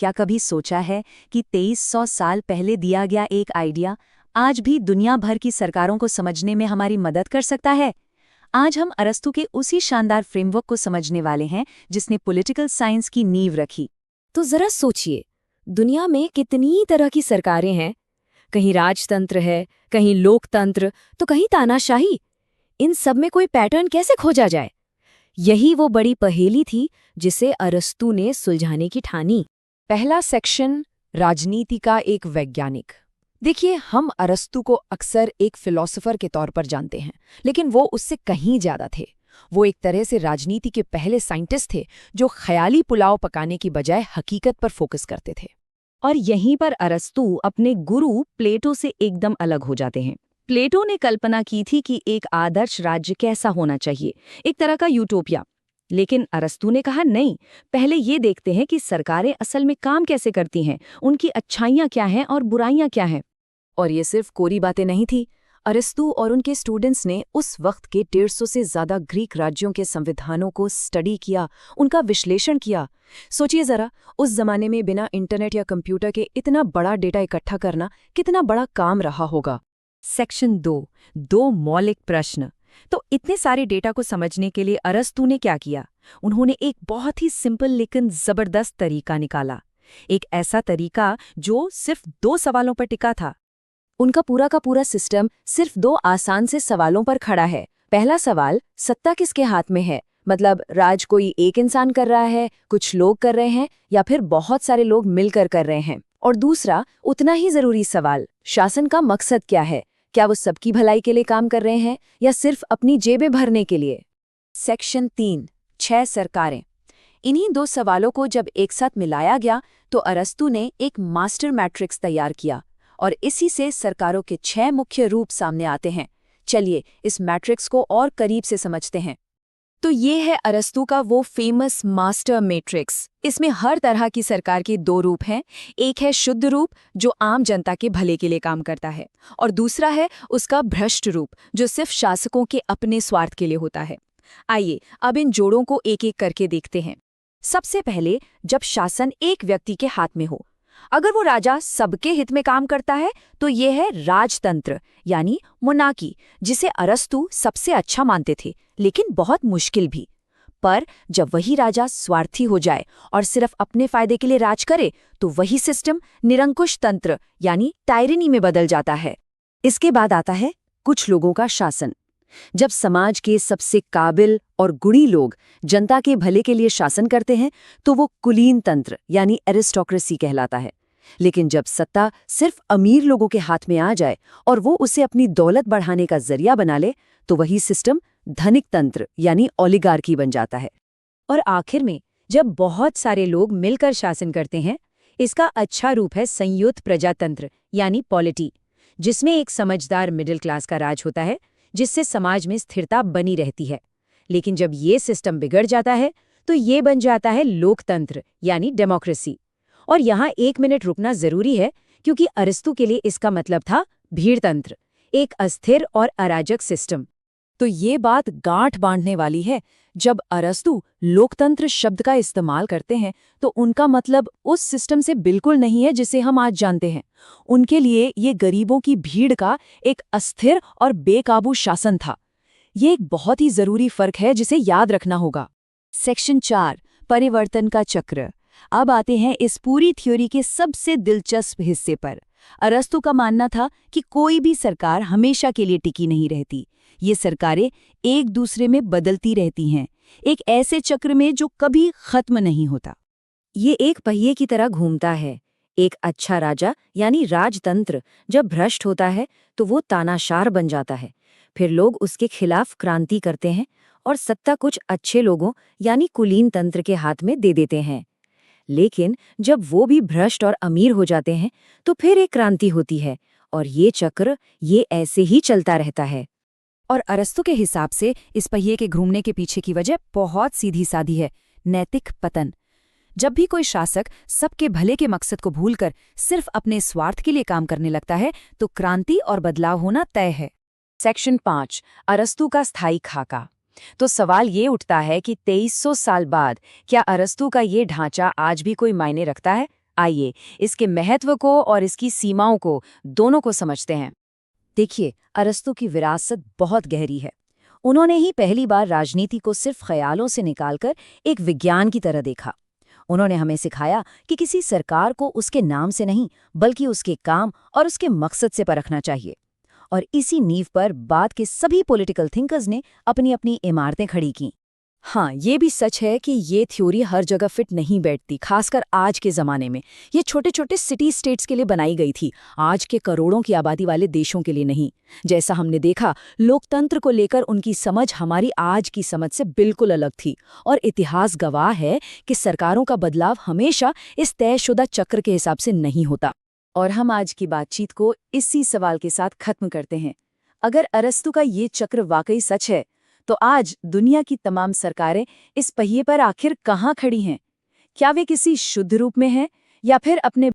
क्या कभी सोचा है कि 2300 साल पहले दिया गया एक आइडिया आज भी दुनिया भर की सरकारों को समझने में हमारी मदद कर सकता है? आज हम अरस्तू के उसी शानदार फ्रेमवर्क को समझने वाले हैं जिसने पॉलिटिकल साइंस की नींव रखी। तो जरा सोचिए, दुनिया में कितनी तरह की सरकारें हैं। कहीं राजतंत्र है, कहीं लोकतंत्र, तो कहीं तानाशाही। इन सब में कोई पैटर्न कैसे खोजा जाए? यही वो बड़ी पहेली थी जिसे अरस्तू ने सुलझाने की ठानी। पहला सेक्शन, राजनीति का एक वैज्ञानिक। देखिए, हम अरस्तू को अक्सर एक फिलोसोफर के तौर पर जानते हैं, लेकिन वो उससे कहीं ज्यादा थे। वो एक तरह से राजनीति के पहले साइंटिस्ट थे जो ख्याली पुलाव पकाने की बजाय हकीकत पर फोकस करते थे। और यहीं पर अरस्तू अपने गुरु प्लेटो से एकदम अलग हो जाते हैं। प्लेटो ने कल्पना की थी कि एक आदर्श राज्य कैसा होना चाहिए, एक तरह का यूटोपिया। लेकिन अरस्तू ने कहा नहीं, पहले ये देखते हैं कि सरकारें असल में काम कैसे करती हैं, उनकी अच्छाइयाँ क्या हैं और बुराइयाँ क्या हैं। और ये सिर्फ कोरी बातें नहीं थी। अरस्तू और उनके स्टूडेंट्स ने उस वक्त के 150 से ज्यादा ग्रीक राज्यों के संविधानों को स्टडी किया, उनका विश्लेषण किया। सोचिए जरा, उस जमाने में बिना इंटरनेट या कंप्यूटर के इतना बड़ा डेटा इकट्ठा करना कितना बड़ा काम रहा होगा। सेक्शन 2 मौलिक प्रश्न। तो इतने सारे डेटा को समझने के लिए अरस्तू ने क्या किया? उन्होंने एक बहुत ही सिंपल लेकिन जबरदस्त तरीका निकाला। एक ऐसा तरीका जो सिर्फ 2 सवालों पर टिका था। उनका पूरा का पूरा सिस्टम सिर्फ 2 आसान से सवालों पर खड़ा है। पहला सवाल, सत्ता किसके हाथ में है? मतलब राज कोई एक इंसान कर रहा है, कुछ लोग कर रहे हैं, या फिर बहुत सारे लोग मिलकर कर रहे हैं? और दूसरा, उतना ही जरूरी सवाल, शासन का मकसद क्या है? क्या वो सबकी भलाई के लिए काम कर रहे हैं या सिर्फ अपनी जेबें भरने के लिए? सेक्शन 3, 6 सरकारें। इन्हीं 2 सवालों को जब एक साथ मिलाया गया तो अरस्तू ने एक मास्टर मैट्रिक्स तैयार किया, और इसी से सरकारों के 6 मुख्य रूप सामने आते हैं। चलिए इस मैट्रिक्स को और करीब से समझते हैं। तो ये है अरस्तू का वो फेमस मास्टर मैट्रिक्स। इसमें हर तरह की सरकार के 2 रूप हैं। एक है शुद्ध रूप, जो आम जनता के भले के लिए काम करता है, और दूसरा है उसका भ्रष्ट रूप, जो सिर्फ शासकों के अपने स्वार्थ के लिए होता है। आइए अब इन जोड़ों को एक एक करके देखते हैं। सबसे पहले, जब शासन एक व्यक्ति के हाथ में हो, अगर वो राजा सबके हित में काम करता है, तो ये है राजतंत्र यानी मोनार्की, जिसे अरस्तू सबसे अच्छा मानते थे, लेकिन बहुत मुश्किल भी। पर जब वही राजा स्वार्थी हो जाए और सिर्फ अपने फायदे के लिए राज करे, तो वही सिस्टम निरंकुश तंत्र यानी टायरनी में बदल जाता है। इसके बाद आता है कुछ लोगों का शासन। जब समाज के सबसे काबिल और गुणी लोग जनता के भले के लिए शासन करते हैं, तो वो कुलीन तंत्र यानी एरिस्टोक्रेसी कहलाता है। लेकिन जब सत्ता सिर्फ अमीर लोगों के हाथ में आ जाए और वो उसे अपनी दौलत बढ़ाने का जरिया बना ले, तो वही सिस्टम धनिक तंत्र यानी ओलिगार्की बन जाता है। और आखिर में, जब बहुत सारे लोग मिलकर शासन करते हैं, इसका अच्छा रूप है संयुक्त प्रजातंत्र यानी पॉलिटी, जिसमें एक समझदार मिडिल क्लास का राज होता है, जिससे समाज में स्थिरता बनी रहती है। लेकिन जब ये सिस्टम बिगड़ जाता है, तो ये बन जाता है लोकतंत्र यानी डेमोक्रेसी। और यहाँ 1 मिनट रुकना जरूरी है, क्योंकि अरस्तू के लिए इसका मतलब था भीड़तंत्र, एक अस्थिर और अराजक सिस्टम। तो ये बात गांठ बांधने वाली है। जब अरस्तू लोकतंत्र शब्द का इस्तेमाल करते हैं, तो उनका मतलब उस सिस्टम से बिल्कुल नहीं है जिसे हम आज जानते हैं। उनके लिए ये गरीबों की भीड़ का एक अस्थिर और बेकाबू शासन था। ये एक बहुत ही जरूरी फर्क है जिसे याद रखना होगा। सेक्शन 4, परिवर्तन का चक्र। अब आते हैं इस पूरी थ्योरी के सबसे दिलचस्प हिस्से पर। अरस्तू का मानना था कि कोई भी सरकार हमेशा के लिए टिकी नहीं रहती। ये सरकारें एक दूसरे में बदलती रहती हैं, एक ऐसे चक्र में जो कभी खत्म नहीं होता। ये एक पहिए की तरह घूमता है। एक अच्छा राजा यानी राजतंत्र जब भ्रष्ट होता है, तो वो तानाशाह बन जाता है। फिर लोग उसके खिलाफ क्रांति करते हैं और सत्ता कुछ अच्छे लोगों यानी कुलीन तंत्र के हाथ में दे देते हैं। लेकिन जब वो भी भ्रष्ट और अमीर हो जाते हैं, तो फिर एक क्रांति होती है, और ये चक्र ये ऐसे ही चलता रहता है। और अरस्तू के हिसाब से इस पहिए के घूमने के पीछे की वजह बहुत सीधी सादी है, नैतिक पतन। जब भी कोई शासक सबके भले के मकसद को भूलकर सिर्फ अपने स्वार्थ के लिए काम करने लगता है, तो क्रांति और बदलाव होना तय है। सेक्शन 5, अरस्तू का स्थायी खाका। तो सवाल ये उठता है कि 2300 साल बाद क्या अरस्तू का ये ढांचा आज भी कोई मायने रखता है? आइए इसके महत्व को और इसकी सीमाओं को दोनों को समझते हैं। देखिए, अरस्तू की विरासत बहुत गहरी है। उन्होंने ही पहली बार राजनीति को सिर्फ ख्यालों से निकालकर एक विज्ञान की तरह देखा। उन्होंने हमें सिखाया कि किसी सरकार को उसके नाम से नहीं, बल्कि उसके काम और उसके मकसद से परखना चाहिए। और इसी नींव पर बाद के सभी पॉलिटिकल थिंकर्स ने अपनी अपनी इमारतें खड़ी की। हाँ, ये भी सच है कि ये थ्योरी हर जगह फिट नहीं बैठती, खासकर आज के ज़माने में। ये छोटे छोटे सिटी स्टेट्स के लिए बनाई गई थी, आज के करोड़ों की आबादी वाले देशों के लिए नहीं। जैसा हमने देखा, लोकतंत्र को लेकर उनकी समझ हमारी आज की समझ से बिल्कुल अलग थी। और इतिहास गवाह है कि सरकारों का बदलाव हमेशा इस तयशुदा चक्र के हिसाब से नहीं होता। और हम आज की बातचीत को इसी सवाल के साथ खत्म करते हैं। अगर अरस्तू का ये चक्र वाकई सच है, तो आज दुनिया की तमाम सरकारें इस पहिए पर आखिर कहाँ खड़ी हैं? क्या वे किसी शुद्ध रूप में हैं या फिर अपने